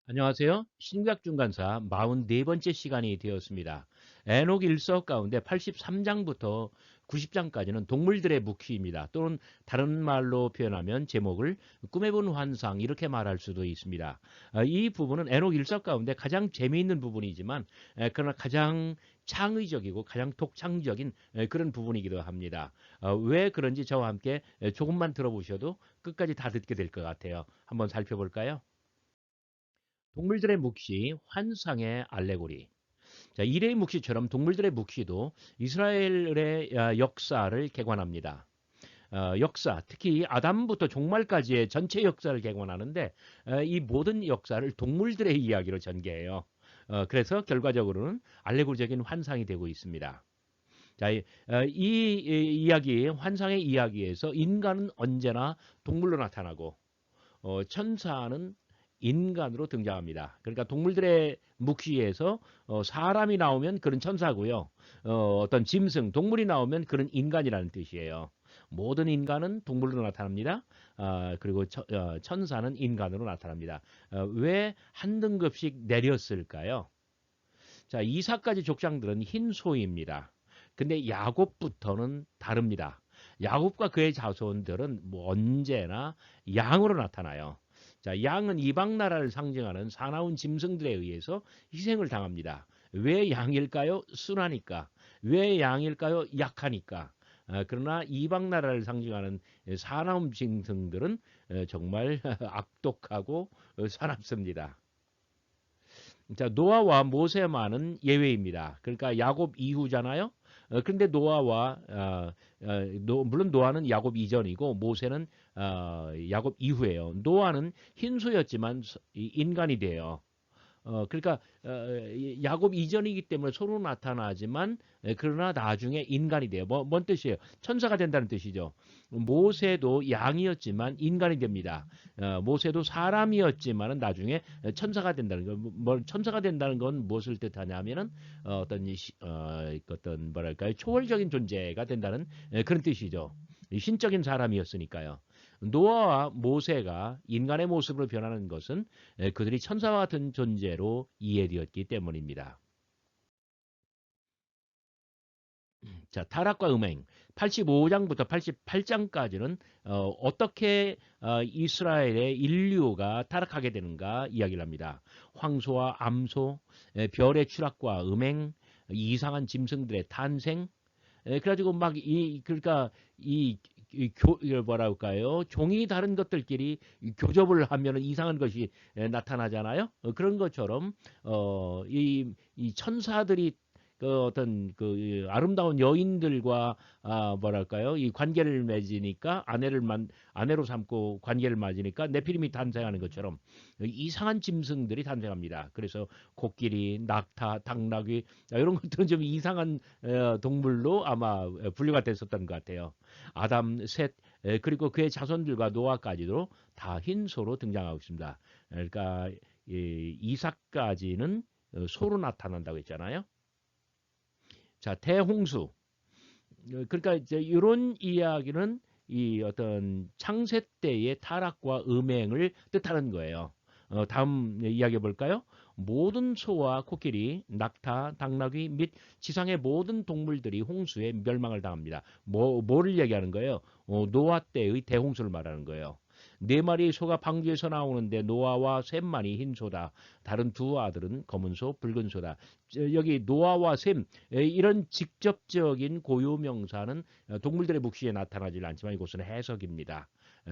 안녕하세요. 신구약 중간사 44번째 시간이 되었습니다. 에녹 일서 가운데 83장부터 90장까지는 동물들의 묵시입니다. 또는 다른 말로 표현하면 제목을 꿈에 본 환상 이렇게 말할 수도 있습니다. 이 부분은 에녹 일서 가운데 가장 재미있는 부분이지만 그러나 가장 창의적이고 가장 독창적인 그런 부분이기도 합니다. 왜 그런지 저와 함께 조금만 들어보셔도 끝까지 다 듣게 될 것 같아요. 한번 살펴볼까요? 동물들의 묵시, 환상의 알레고리. 자, 일의 묵시처럼 동물들의 묵시도 이스라엘의 역사를 개관합니다. 역사, 특히 아담부터 종말까지의 전체 역사를 개관하는데 이 모든 역사를 동물들의 이야기로 전개해요. 그래서 결과적으로는 알레고리적인 환상이 되고 있습니다. 자, 이 이야기, 환상의 이야기에서 인간은 언제나 동물로 나타나고 천사는 인간으로 등장합니다. 그러니까 동물들의 묵시에서 사람이 나오면 그런 천사고요. 어떤 짐승, 동물이 나오면 그런 인간이라는 뜻이에요. 모든 인간은 동물로 나타납니다. 그리고 천사는 인간으로 나타납니다. 왜 한 등급씩 내렸을까요? 자, 이사까지 족장들은 흰 소입니다. 근데 야곱부터는 다릅니다. 야곱과 그의 자손들은 뭐 언제나 양으로 나타나요. 자, 양은 이방 나라를 상징하는 사나운 짐승들에 의해서 희생을 당합니다. 왜 양일까요? 순하니까. 왜 양일까요? 약하니까. 그러나 이방 나라를 상징하는 사나운 짐승들은 정말 악독하고 사납습니다. 자, 노아와 모세만은 예외입니다. 그러니까 야곱 이후잖아요. 그런데 노아와 물론 노아는 야곱 이전이고 모세는 야곱 이후예요. 노아는 흰수였지만 인간이 돼요. 그러니까 야곱 이전이기 때문에 서로 나타나지만 그러나 나중에 인간이 돼요. 뭔 뜻이에요? 천사가 된다는 뜻이죠. 모세도 양이었지만 인간이 됩니다. 모세도 사람이었지만 나중에 천사가 된다는 거. 뭐 천사가 된다는 건 무엇을 뜻하냐면은 어떤 뭐랄까요? 초월적인 존재가 된다는 그런 뜻이죠. 신적인 사람이었으니까요. 노아와 모세가 인간의 모습으로 변하는 것은 그들이 천사와 같은 존재로 이해되었기 때문입니다. 자, 타락과 음행 85장부터 88장까지는 어떻게 이스라엘의 인류가 타락하게 되는가 이야기를 합니다. 황소와 암소, 별의 추락과 음행, 이상한 짐승들의 탄생, 그래가지고 막 그러니까 이걸 뭐라 할까요? 종이 다른 것들끼리 교접을 하면 이상한 것이 나타나잖아요. 그런 것처럼 이 천사들이 그 어떤 그 아름다운 여인들과 뭐랄까요? 이 관계를 맺으니까 아내로 삼고 관계를 맺으니까 네피림이 탄생하는 것처럼 이상한 짐승들이 탄생합니다. 그래서 코끼리, 낙타, 당나귀 이런 것들은 좀 이상한 동물로 아마 분류가 됐었던 것 같아요. 아담, 셋, 그리고 그의 자손들과 노아까지도 다 흰소로 등장하고 있습니다. 그러니까 이삭까지는 소로 나타난다고 했잖아요. 자, 대홍수. 그러니까 이제 이런 이야기는 이 어떤 창세 때의 타락과 음행을 뜻하는 거예요. 다음 이야기해 볼까요? 모든 소와 코끼리, 낙타, 당나귀 및 지상의 모든 동물들이 홍수에 멸망을 당합니다. 뭐를 얘기하는 거예요? 노아 때의 대홍수를 말하는 거예요. 네 마리의 소가 방주에서 나오는데 노아와 셈만이 흰 소다. 다른 두 아들은 검은 소, 붉은 소다. 여기 노아와 셈 이런 직접적인 고유 명사는 동물들의 묵시에 나타나질 않지만 이것은 해석입니다.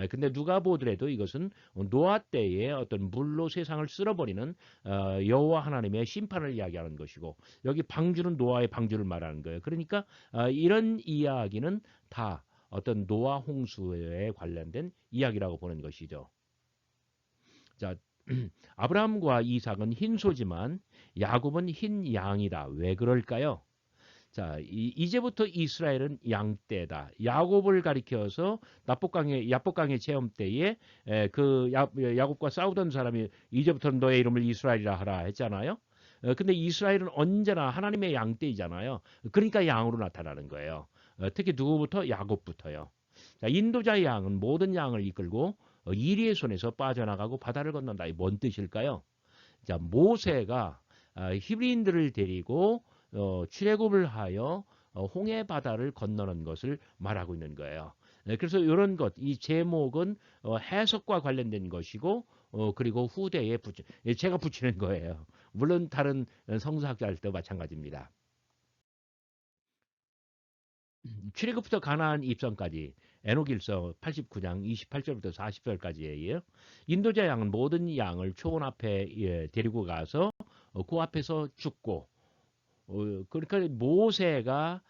근데 누가 보더라도 이것은 노아 때의 어떤 물로 세상을 쓸어버리는 여호와 하나님의 심판을 이야기하는 것이고 여기 방주는 노아의 방주를 말하는 거예요. 그러니까 이런 이야기는 다 어떤 노아 홍수에 관련된 이야기라고 보는 것이죠. 자, 아브라함과 이삭은 흰소지만 야곱은 흰 양이다. 왜 그럴까요? 자, 이제부터 이스라엘은 양떼다. 야곱을 가리켜서 야복강의 체험 때에 야곱과 싸우던 사람이 이제부터는 너의 이름을 이스라엘이라 하라 했잖아요. 근데 이스라엘은 언제나 하나님의 양떼이잖아요. 그러니까 양으로 나타나는 거예요. 특히 누구부터? 야곱부터요. 자, 인도자의 양은 모든 양을 이끌고 이리의 손에서 빠져나가고 바다를 건넌다. 이뭔 뜻일까요? 자, 모세가 히브리인들을 데리고 출애굽을 하여 홍해 바다를 건너는 것을 말하고 있는 거예요. 네, 그래서 이런 것, 이 제목은 해석과 관련된 것이고, 그리고 후대에 제가 붙이는 거예요. 물론 다른 성서학자들도 마찬가지입니다. 출애굽부터 가나안 입성까지 에녹일서 89장 28절부터 40절까지예요. 인도자 양은 모든 양을 초원 앞에 데리고 가서 그 앞에서 죽고, 그러니까 모세가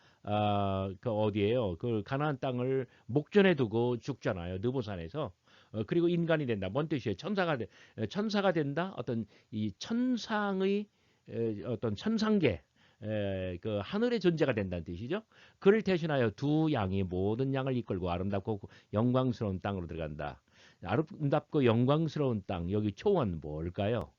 그 어디에요? 그 가나안 땅을 목전에 두고 죽잖아요. 느보산에서. 그리고 인간이 된다. 뭔 뜻이에요? 천사가 된다. 어떤 이 천상의 어떤 천상계 그 하늘의 존재가 된다는 뜻이죠. 그를 대신하여 두 양이 모든 양을 이끌고 아름답고 영광스러운 땅으로 들어간다. 아름답고 영광스러운 땅, 여기 초원 뭘까요?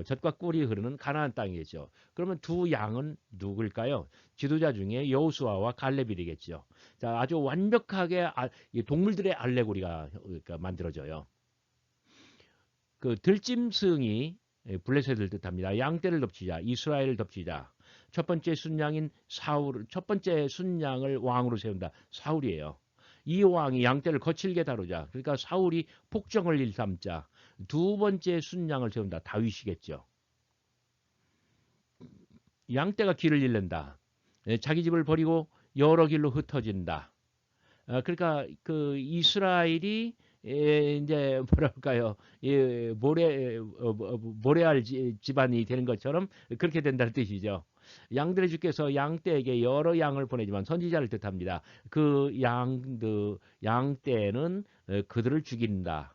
젖과 꿀이 흐르는 가나안 땅이겠죠. 그러면 두 양은 누굴까요? 지도자 중에 여호수아와 갈렙이 되겠죠. 자, 아주 완벽하게 이 동물들의 알레고리가 그러니까 만들어져요. 그 들짐승이 블레셋을 뜻합니다. 양떼를 덮치자, 이스라엘을 덮치자. 첫 번째 순양인 사울, 첫 번째 순양을 왕으로 세운다. 사울이에요. 이 왕이 양떼를 거칠게 다루자. 그러니까 사울이 폭정을 일삼자. 두 번째 순양을 세운다. 다윗이겠죠. 양떼가 길을 잃는다. 자기 집을 버리고 여러 길로 흩어진다. 그러니까 그 이스라엘이 이제 뭐랄까요, 모래알 집안이 되는 것처럼 그렇게 된다는 뜻이죠. 양들의 주께서 양떼에게 여러 양을 보내지만 선지자를 뜻합니다. 그 양떼는 그들을 죽인다.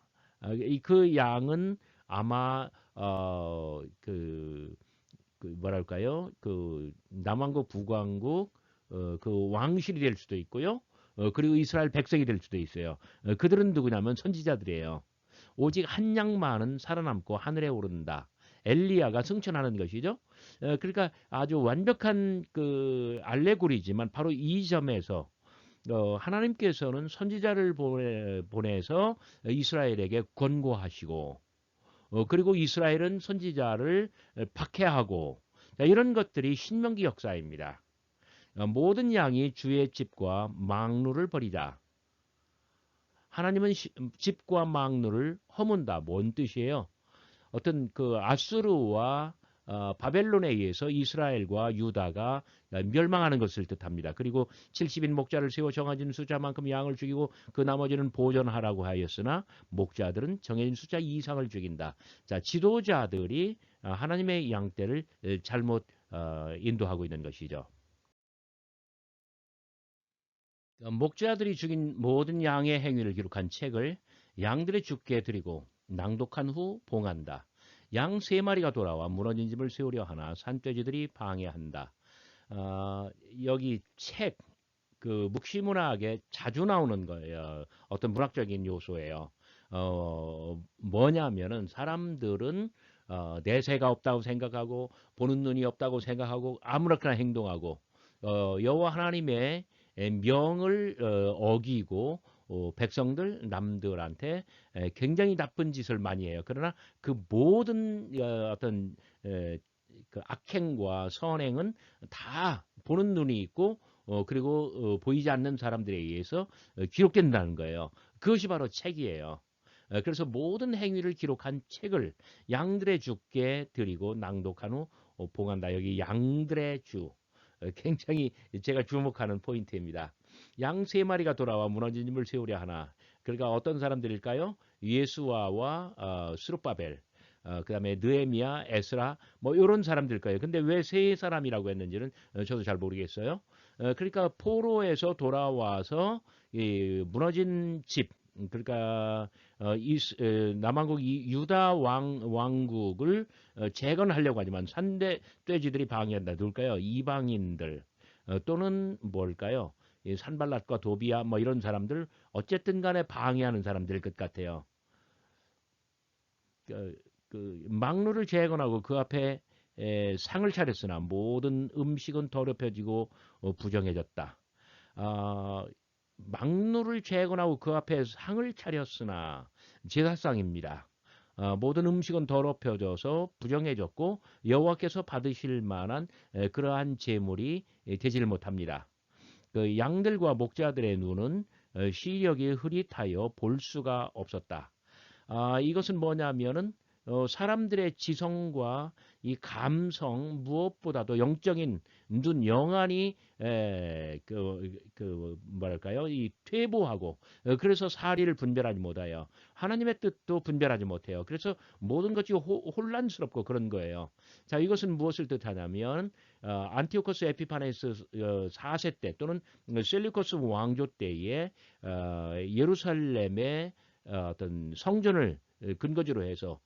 그 양은 아마 그 뭐랄까요, 그 남왕국 북왕국 그 왕실이 될 수도 있고요. 그리고 이스라엘 백성이 될 수도 있어요. 그들은 누구냐면 선지자들이에요. 오직 한 양만은 살아남고 하늘에 오른다. 엘리야가 승천하는 것이죠. 그러니까 아주 완벽한 그 알레고리지만 바로 이 점에서 하나님께서는 선지자를 보내서 이스라엘에게 권고하시고 그리고 이스라엘은 선지자를 박해하고 이런 것들이 신명기 역사입니다. 모든 양이 주의 집과 망루를 버리자. 하나님은 집과 망루를 허문다. 뭔 뜻이에요? 어떤 그 아수르와 바벨론에 의해서 이스라엘과 유다가 멸망하는 것을 뜻합니다. 그리고 70인 목자를 세워 정해진 숫자만큼 양을 죽이고 그 나머지는 보존하라고 하였으나 목자들은 정해진 숫자 이상을 죽인다. 자, 지도자들이 하나님의 양떼를 잘못 인도하고 있는 것이죠. 목자들이 죽인 모든 양의 행위를 기록한 책을 양들의 주께 드리고 낭독한 후 봉한다. 양 세 마리가 돌아와 무너진 집을 세우려 하나 산돼지들이 방해한다. 여기 책, 그 묵시문학에 자주 나오는 거예요. 어떤 문학적인 요소예요. 뭐냐면은 사람들은 내세가 없다고 생각하고 보는 눈이 없다고 생각하고 아무렇게나 행동하고 여호와 하나님의 명을 어기고 백성들 남들한테 굉장히 나쁜 짓을 많이 해요. 그러나 그 모든 어떤 그 악행과 선행은 다 보는 눈이 있고 그리고 보이지 않는 사람들에 의해서 기록된다는 거예요. 그것이 바로 책이에요. 그래서 모든 행위를 기록한 책을 양들의 주께 드리고 낭독한 후 봉한다. 여기 양들의 주. 굉장히 제가 주목하는 포인트입니다. 양 세 마리가 돌아와 무너진 집을 세우려 하나. 그러니까 어떤 사람들일까요? 예수아와 스룹바벨, 그다음에 느헤미야, 에스라 뭐 이런 사람들 거예요. 근데 왜 세 사람이라고 했는지는 저도 잘 모르겠어요. 그러니까 포로에서 돌아와서 이 무너진 집, 그러니까 남왕국 유다 왕국을 재건하려고 하지만 산대 떼지들이 방해한다. 누굴까요? 이방인들 또는 뭘까요? 산발랏과 도비야 뭐 이런 사람들 어쨌든 간에 방해하는 사람들일 것 같아요. 그 망루를 재건하고 그 앞에 상을 차렸으나 모든 음식은 더럽혀지고 부정해졌다. 아, 망루를 재건하고 그 앞에 상을 차렸으나 제사상입니다. 모든 음식은 더럽혀져서 부정해졌고 여호와께서 받으실 만한 그러한 제물이 되질 못합니다. 그 양들과 목자들의 눈은 시력이 흐릿하여 볼 수가 없었다. 이것은 뭐냐면은 사람들의 지성과 이 감성 무엇보다도 영적인 눈 영안이 뭐랄까요 이 퇴보하고 그래서 사리를 분별하지 못해요. 하나님의 뜻도 분별하지 못해요. 그래서 모든 것이 혼란스럽고 그런 거예요. 자, 이것은 무엇을 뜻하냐면 안티오코스 에피파네스 4세 때 또는 셀리코스 왕조 때에 예루살렘의 어떤 성전을 근거지로 해서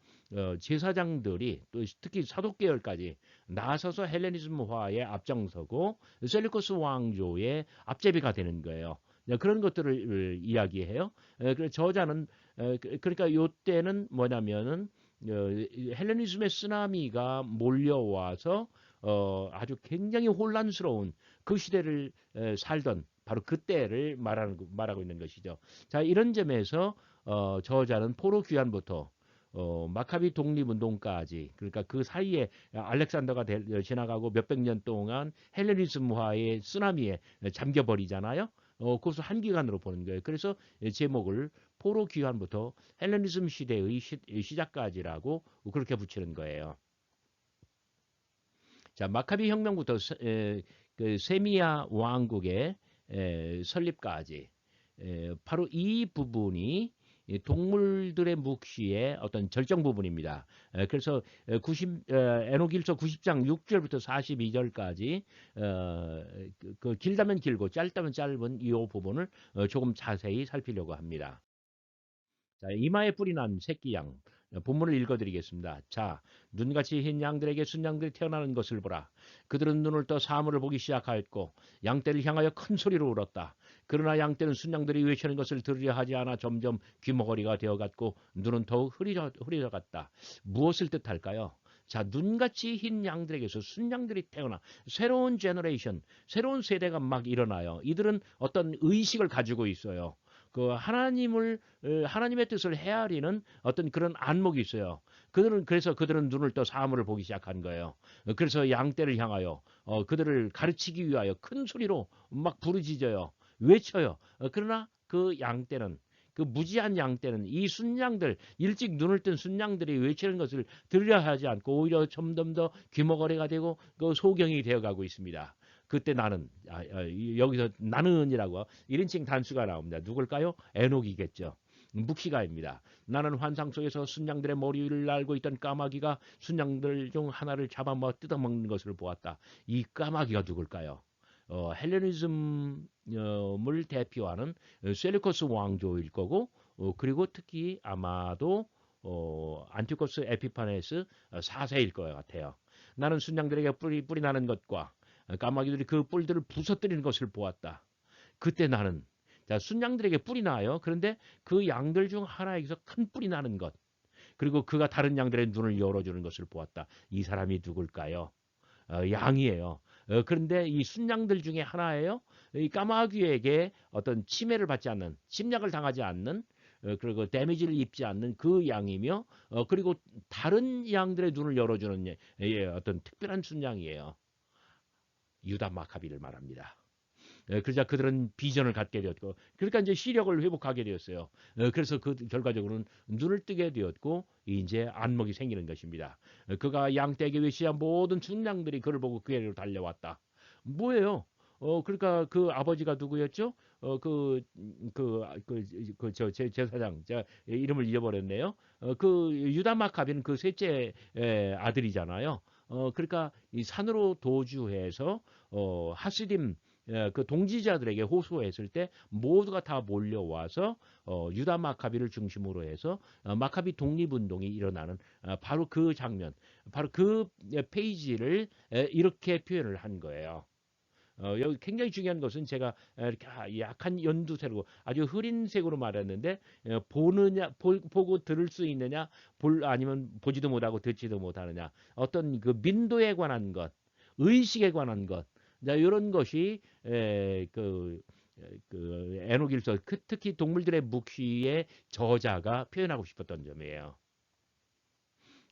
제사장들이 또 특히 사독계열까지 나서서 헬레니즘화에 앞장서고 셀리코스 왕조의 앞제비가 되는 거예요. 그런 것들을 이야기해요. 그래서 저자는 그러니까 요때는 뭐냐면은 헬레니즘의 쓰나미가 몰려와서 아주 굉장히 혼란스러운 그 시대를 살던 바로 그때를 말하고 있는 것이죠. 자, 이런 점에서 저자는 포로 귀환부터 마카비 독립운동까지 그러니까 그 사이에 알렉산더가 지나가고 몇백 년 동안 헬레니즘화의 쓰나미에 잠겨버리잖아요. 그것을 한 기간으로 보는 거예요. 그래서 제목을 포로 귀환부터 헬레니즘 시대의 시작까지라고 그렇게 붙이는 거예요. 자, 마카비 혁명부터 그 세미야 왕국의 설립까지 바로 이 부분이 동물들의 묵시의 어떤 절정 부분입니다. 그래서 90 에녹일서 90장 6절부터 42절까지 그 길다면 길고 짧다면 짧은 이 부분을 조금 자세히 살피려고 합니다. 자, 이마에 뿔이 난 새끼 양. 본문을 읽어드리겠습니다. 자, 눈같이 흰 양들에게 순양들이 태어나는 것을 보라. 그들은 눈을 떠 사물을 보기 시작하였고 양떼를 향하여 큰 소리로 울었다. 그러나 양떼는 순양들이 외치는 것을 들으려 하지 않아 점점 귀머거리가 되어갔고 눈은 더욱 흐려졌다. 무엇을 뜻할까요? 자, 눈같이 흰 양들에게서 순양들이 태어나 새로운 제너레이션, 새로운 세대가 막 일어나요. 이들은 어떤 의식을 가지고 있어요. 그 하나님의 뜻을 헤아리는 어떤 그런 안목이 있어요. 그래서 그들은 눈을 떠 사물을 보기 시작한 거예요. 그래서 양떼를 향하여 그들을 가르치기 위하여 큰 소리로 막 부르짖어요. 외쳐요. 그러나 그 양떼는 그 무지한 양떼는 이 순양들 일찍 눈을 뜬 순양들이 외치는 것을 들으려 하지 않고 오히려 점점 더 귀머거리가 되고 그 소경이 되어가고 있습니다. 그때 나는 여기서 나는이라고 1인칭 단수가 나옵니다. 누굴까요? 에녹이겠죠. 묵시가입니다. 나는 환상 속에서 순양들의 머리를 날고 있던 까마귀가 순양들 중 하나를 잡아먹 뜯어먹는 것을 보았다. 이 까마귀가 누굴까요? 헬레니즘을 대표하는 셀리코스 왕조일 거고 그리고 특히 아마도 안티코스 에피파네스 4세일 것 같아요. 나는 순양들에게 뿔이 나는 것과 까마귀들이 그 뿔들을 부서뜨리는 것을 보았다. 그때 나는 자, 순양들에게 뿔이 나요. 그런데 그 양들 중 하나에게서 큰 뿔이 나는 것. 그리고 그가 다른 양들의 눈을 열어주는 것을 보았다. 이 사람이 누굴까요? 양이에요. 그런데 이 순양들 중에 하나예요. 이 까마귀에게 어떤 침해를 받지 않는, 침략을 당하지 않는, 그리고 데미지를 입지 않는 그 양이며, 그리고 다른 양들의 눈을 열어주는 어떤 특별한 순양이에요. 유다 마카비를 말합니다. 그러자 그들은 비전을 갖게 되었고, 그러니까 이제 시력을 회복하게 되었어요. 그래서 그 결과적으로는 눈을 뜨게 되었고, 이제 안목이 생기는 것입니다. 그가 양떼에게 외치자 모든 순양들이 그를 보고 그에게로 달려왔다. 뭐예요? 그러니까 그 아버지가 누구였죠? 저 제사장, 제가 이름을 잊어버렸네요. 그 유다 마카비는 그 셋째 아들이잖아요. 그러니까 이 산으로 도주해서 하스딤 그 동지자들에게 호소했을 때 모두가 다 몰려와서 유다 마카비를 중심으로 해서 마카비 독립운동이 일어나는 바로 그 장면, 바로 그 페이지를 이렇게 표현을 한 거예요. 여기 굉장히 중요한 것은 제가 이렇게 약한 연두색으로 아주 흐린 색으로 말했는데 보고 들을 수 있느냐 아니면 보지도 못하고 듣지도 못하느냐 어떤 그 민도에 관한 것 의식에 관한 것 자, 이런 것이 그 에녹일서 특히 동물들의 묵시의 저자가 표현하고 싶었던 점이에요.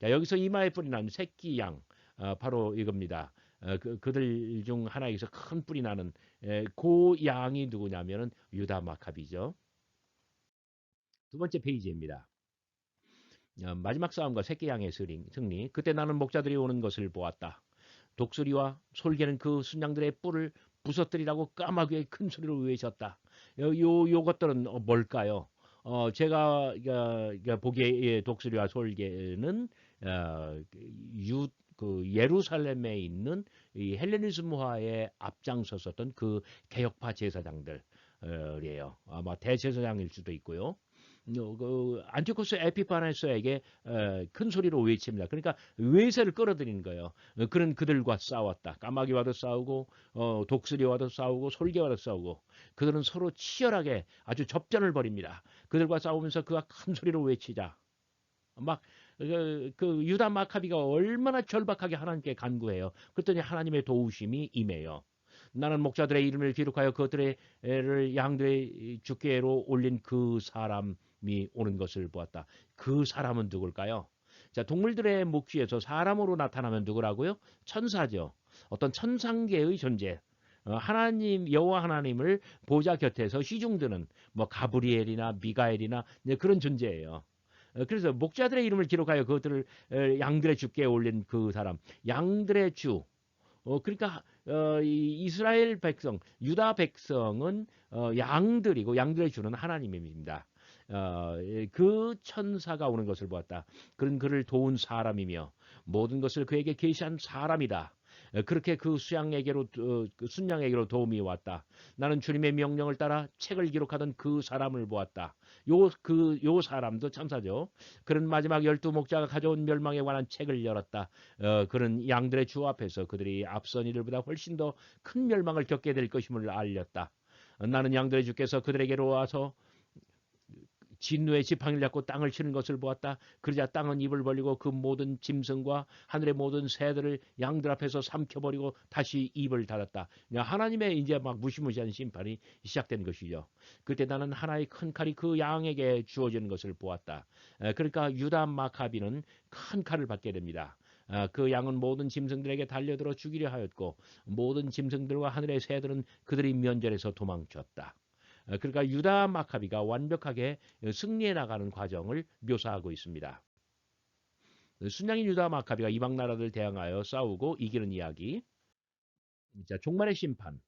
자, 여기서 이마에 뿔이 난 새끼 양, 바로 이겁니다. 그들 중 하나에서 큰 뿔이 나는 그 양이 누구냐면은 유다 마카비죠. 두 번째 페이지입니다. 마지막 싸움과 새끼 양의 승리. 그때 나는 목자들이 오는 것을 보았다. 독수리와 솔개는 그 순양들의 뿔을 부서뜨리라고 까마귀의 큰 소리로 외쳤다. 요것들은 뭘까요? 제가 보기에 독수리와 솔개는 어, 유, 예루살렘에 있는 이 헬레니즘화에 앞장섰었던 그 개혁파 제사장들이에요. 아마 대제사장일 수도 있고요. 안티코스 에피파네스에게 큰 소리로 외칩니다. 그러니까 외세를 끌어들이는 거예요. 그런 그들과 싸웠다. 까마귀와도 싸우고 독수리와도 싸우고 솔개와도 싸우고 그들은 서로 치열하게 아주 접전을 벌입니다. 그들과 싸우면서 그가 큰 소리로 외치자. 막 유다 마카비가 얼마나 절박하게 하나님께 간구해요. 그랬더니 하나님의 도우심이 임해요. 나는 목자들의 이름을 기록하여 그들의 양들의 주께로 올린 그 사람이 오는 것을 보았다. 그 사람은 누굴까요? 자, 동물들의 묵시에서 사람으로 나타나면 누구라고요? 천사죠. 어떤 천상계의 존재. 하나님 여호와 하나님을 보좌 곁에서 시중드는 뭐 가브리엘이나 미가엘이나 그런 존재예요. 그래서 목자들의 이름을 기록하여 그것들을 양들의 주께 올린 그 사람, 양들의 주. 그러니까 이스라엘 백성, 유다 백성은 양들이고 양들의 주는 하나님입니다. 그 천사가 오는 것을 보았다. 그는 그를 도운 사람이며 모든 것을 그에게 계시한 사람이다. 그렇게 그 수양에게로 그 순양에게로 도움이 왔다. 나는 주님의 명령을 따라 책을 기록하던 그 사람을 보았다. 요 사람도 천사죠. 그는 마지막 12 목자가 가져온 멸망에 관한 책을 열었다. 그는 양들의 주 앞에서 그들이 앞선 이들보다 훨씬 더 큰 멸망을 겪게 될 것임을 알렸다. 나는 양들의 주께서 그들에게로 와서 진노의 지팡이를 잡고 땅을 치는 것을 보았다. 그러자 땅은 입을 벌리고 그 모든 짐승과 하늘의 모든 새들을 양들 앞에서 삼켜버리고 다시 입을 닫았다. 하나님의 이제 막 무시무시한 심판이 시작된 것이죠. 그때 나는 하나의 큰 칼이 그 양에게 주어지는 것을 보았다. 그러니까 유다 마카비는 큰 칼을 받게 됩니다. 그 양은 모든 짐승들에게 달려들어 죽이려 하였고 모든 짐승들과 하늘의 새들은 그들이 면전에서 도망쳤다. 그러니까 유다 마카비가 완벽하게 승리해 나가는 과정을 묘사하고 있습니다. 순양인 유다 마카비가 이방 나라들 대항하여 싸우고 이기는 이야기. 자, 종말의 심판.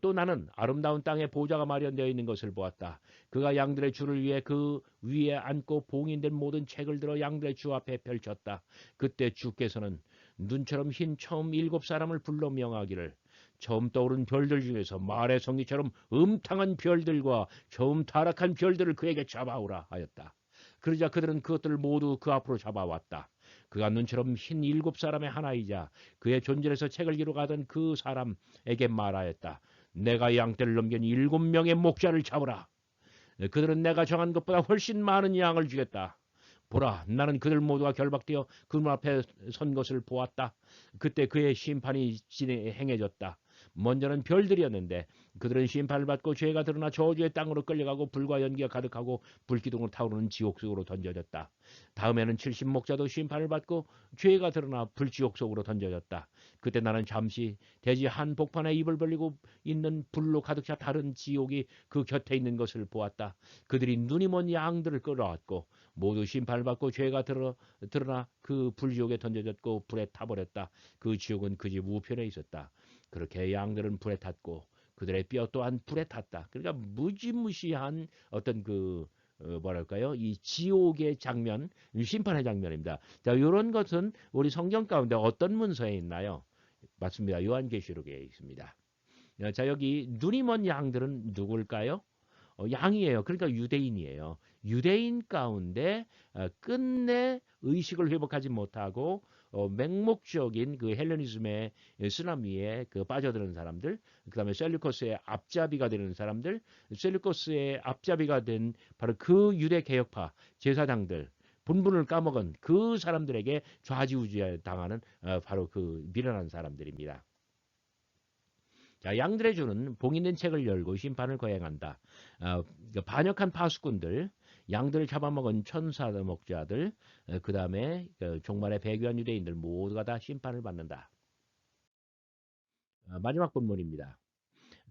또 나는 아름다운 땅에 보좌가 마련되어 있는 것을 보았다. 그가 양들의 주를 위해 그 위에 앉고 봉인된 모든 책을 들어 양들의 주 앞에 펼쳤다. 그때 주께서는 눈처럼 흰 처음 7 사람을 불러 명하기를 처음 떠오른 별들 중에서 말의 성기처럼 음탕한 별들과 처음 타락한 별들을 그에게 잡아오라 하였다. 그러자 그들은 그것들을 모두 그 앞으로 잡아왔다. 그가 눈처럼 흰 7 사람의 하나이자 그의 존재에서 책을 기록하던 그 사람에게 말하였다. 내가 양떼를 넘긴 7명의 목자를 잡으라. 그들은 내가 정한 것보다 훨씬 많은 양을 주겠다. 보라, 나는 그들 모두가 결박되어 그물 앞에 선 것을 보았다. 그때 그의 심판이 행해졌다. 먼저는 별들이었는데 그들은 심판을 받고 죄가 드러나 저주의 땅으로 끌려가고 불과 연기가 가득하고 불기둥으로 타오르는 지옥 속으로 던져졌다. 다음에는 70목자도 심판을 받고 죄가 드러나 불지옥 속으로 던져졌다. 그때 나는 잠시 대지 한 복판에 입을 벌리고 있는 불로 가득 차 다른 지옥이 그 곁에 있는 것을 보았다. 그들이 눈이 먼 양들을 끌어왔고 모두 심판을 받고 죄가 드러나 그 불지옥에 던져졌고 불에 타버렸다. 그 지옥은 그 집 우편에 있었다. 그렇게 양들은 불에 탔고 그들의 뼈 또한 불에 탔다. 그러니까 무지무시한 어떤 뭐랄까요? 이 지옥의 장면, 심판의 장면입니다. 자, 이런 것은 우리 성경 가운데 어떤 문서에 있나요? 맞습니다. 요한계시록에 있습니다. 자, 여기 눈이 먼 양들은 누굴까요? 양이에요. 그러니까 유대인이에요. 유대인 가운데 끝내 의식을 회복하지 못하고 맹목적인 그 헬레니즘의 쓰나미에 빠져드는 사람들, 그다음에 셀루커스의 앞잡이가 되는 사람들, 셀루커스의 앞잡이가 된 바로 그 유대 개혁파 제사장들, 본분을 까먹은 그 사람들에게 좌지우지 당하는 바로 그 미련한 사람들입니다. 자, 양들의 주는 봉인된 책을 열고 심판을 거행한다. 반역한 파수꾼들, 양들을 잡아먹은 천사 목자들, 그 다음에 종말의 배교한 유대인들 모두가 다 심판을 받는다. 마지막 본문입니다.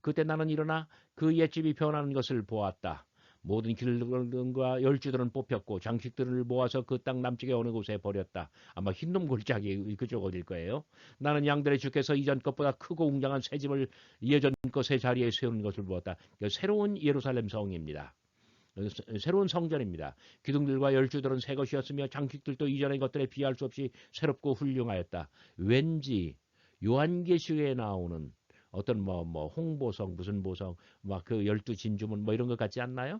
그때 나는 일어나 그 옛집이 변하는 것을 보았다. 모든 길들과 열주들은 뽑혔고 장식들을 모아서 그 땅 남쪽에 어느 곳에 버렸다. 아마 흰놈 골짜기 그쪽 어딜 거예요. 나는 양들의 주께서 이전 것보다 크고 웅장한 새 집을 예전 것의 자리에 세우는 것을 보았다. 새로운 예루살렘 성입니다. 새로운 성전입니다. 기둥들과 열주들은 새 것이었으며 장식들도 이전의 것들에 비할 수 없이 새롭고 훌륭하였다. 왠지 요한계시에 나오는 어떤 뭐 홍보성 무슨 보성 막 그 열두 진주문 뭐 이런 것 같지 않나요?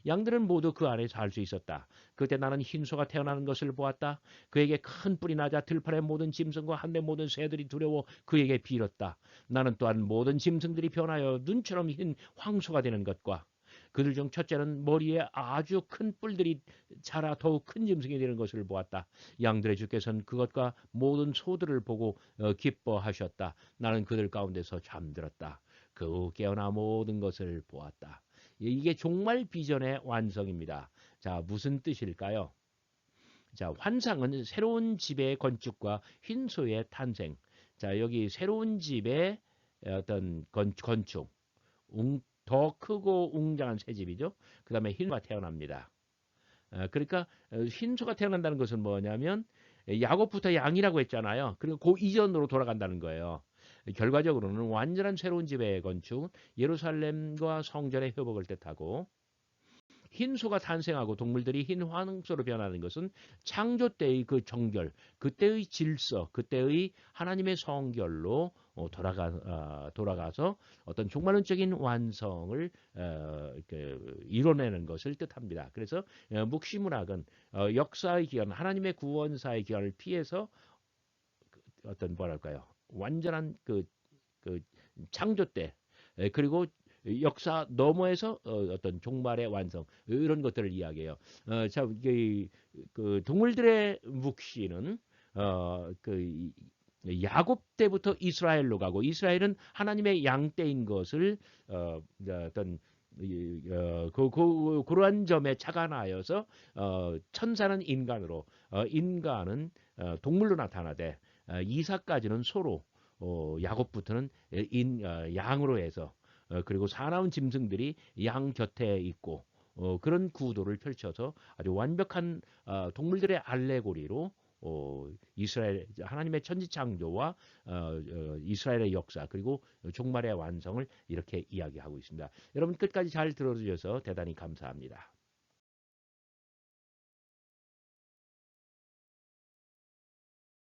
양들은 모두 그 안에 살 수 있었다. 그때 나는 흰소가 태어나는 것을 보았다. 그에게 큰 뿔이 나자 들판의 모든 짐승과 한데 모든 새들이 두려워 그에게 빌었다. 나는 또한 모든 짐승들이 변하여 눈처럼 흰 황소가 되는 것과 그들 중 첫째는 머리에 아주 큰 뿔들이 자라 더욱 큰 짐승이 되는 것을 보았다. 양들의 주께서는 그것과 모든 소들을 보고 기뻐하셨다. 나는 그들 가운데서 잠들었다. 그 깨어나 모든 것을 보았다. 이게 종말 비전의 완성입니다. 자, 무슨 뜻일까요? 자, 환상은 새로운 집의 건축과 흰소의 탄생. 자, 여기 새로운 집의 어떤 건축. 더 크고 웅장한 새 집이죠. 그 다음에 흰소가 태어납니다. 그러니까 흰소가 태어난다는 것은 뭐냐면 야곱부터 양이라고 했잖아요. 그리고 그 이전으로 돌아간다는 거예요. 결과적으로는 완전한 새로운 집의 건축, 예루살렘과 성전의 회복을 뜻하고 흰소가 탄생하고 동물들이 흰 황소로 변하는 것은 창조 때의 그 정결, 그때의 질서, 그때의 하나님의 성결로 돌아가서 어떤 종말론적인 완성을 이뤄내는 것을 뜻합니다. 그래서 묵시문학은 역사의 기간, 하나님의 구원사의 기간을 피해서 어떤 뭐랄까요, 완전한 그 창조 때 그리고 역사 너머에서 어떤 종말의 완성 이런 것들을 이야기해요. 자, 그 동물들의 묵시는 그 야곱 때부터 이스라엘로 가고 이스라엘은 하나님의 양 때인 것을 어떤 그러한 점에 착안하여서 천사는 인간으로 인간은 동물로 나타나되 이삭까지는 소로 야곱부터는 양으로 해서 그리고 사나운 짐승들이 양 곁에 있고 그런 구도를 펼쳐서 아주 완벽한 동물들의 알레고리로 이스라엘 하나님의 천지 창조와 이스라엘의 역사 그리고 종말의 완성을 이렇게 이야기하고 있습니다. 여러분 끝까지 잘 들어주셔서 대단히 감사합니다.